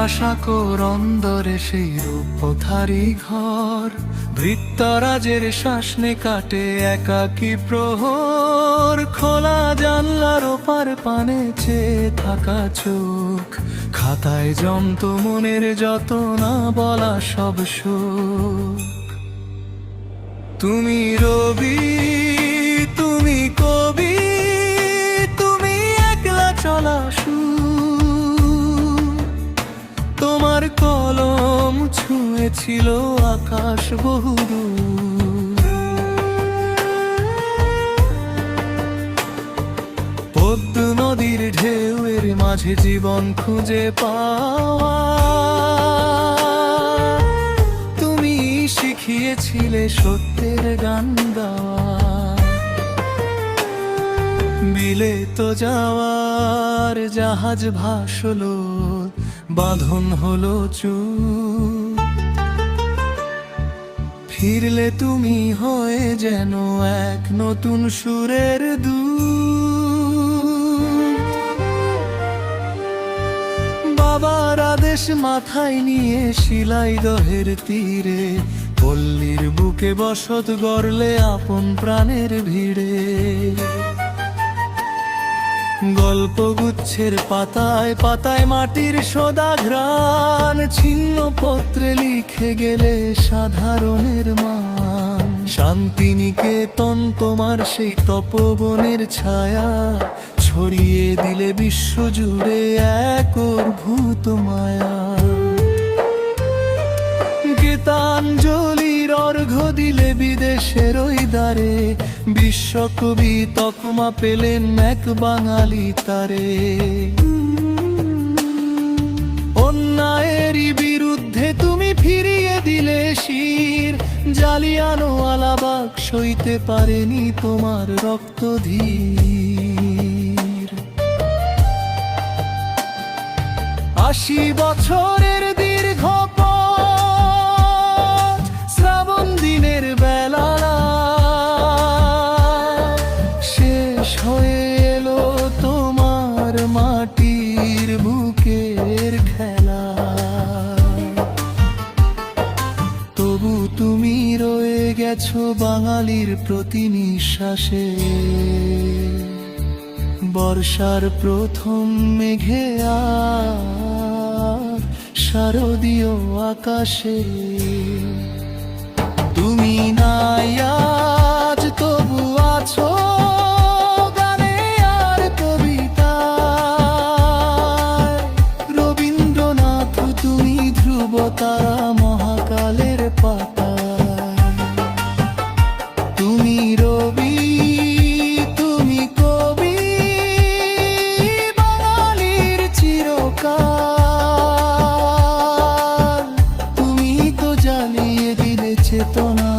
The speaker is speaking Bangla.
আশা কর অন্দরে সেই রূপধারী ঘর, ভৃত্যরাজের শাসনে কাটে একাকী প্রহর। খোলা জানলার ওপার পানে চেয়ে থাকা চোখ, খাতায় জমত মনের যত না বলা সব শোক। তুমি রবি, তুমি কবি, তুমি একলা চলা সুর। তোমার কলম ছুঁয়েছিল আকাশ বহুদূর। পদ্ম নদীর ঢেউয়ের মাঝে জীবন খুঁজে পাওয়া, তুমি শিখিয়েছিলে সত্যের গান গাওয়া। বিলেত যাওয়ার জাহাজ ভাসলো, বাঁধন হলো চুপ। ফিরলে তুমি হয়ে যেন এক নতুন সুরের দূত। বাবার আদেশ মাথায় নিয়ে শিলাইদহের তীরে, পল্লীর বুকে বসত গড়লে আপন প্রাণের ভিড়ে। গল্পগুচ্ছের পাতায় পাতায় মাটির সোদা ঘ্রাণ, ছিন্ন পত্রে লিখে গেলে সাধারণের মান। শান্তিনিকেতন তোমার সেই তপবনের ছায়া, ছড়িয়ে দিলে বিশ্বজুড়ে এক অদ্ভুত মায়া। গীতাঞ্জলির অর্ঘ্য দিলে বিদেশের ওই দ্বারে, বিশ্বকবি তকমা পেলেন এক বাঙালি তারে। অন্যায়েরই বিরুদ্ধে তুমি ফিরিয়ে দিলে শির, জালিয়ানওয়ালাবাগ সইতে পারেনি তোমার রক্তধীর। ৮০ বছরের দীর্ঘ শ্রাবণ দিনের বেলা শেষ হয়ে এলো তোমার মাটির বুকের খেলা। তবু তুমি রয়ে গেছো বাঙালির প্রতি নিঃশ্বাসে, বর্ষার প্রথম মেঘে আর শারদীয় আকাশে। তুমি নাই আজ, তবু আছো গানে আর কবিতায়। রবীন্দ্রনাথ তুমি ধ্রুব তারা মহাকালের পাতায়। তুমি রবি, তুমি কবি, বাঙালির চিরকাল। তুমি তো জ্বালিয়ে দিলে চেতনা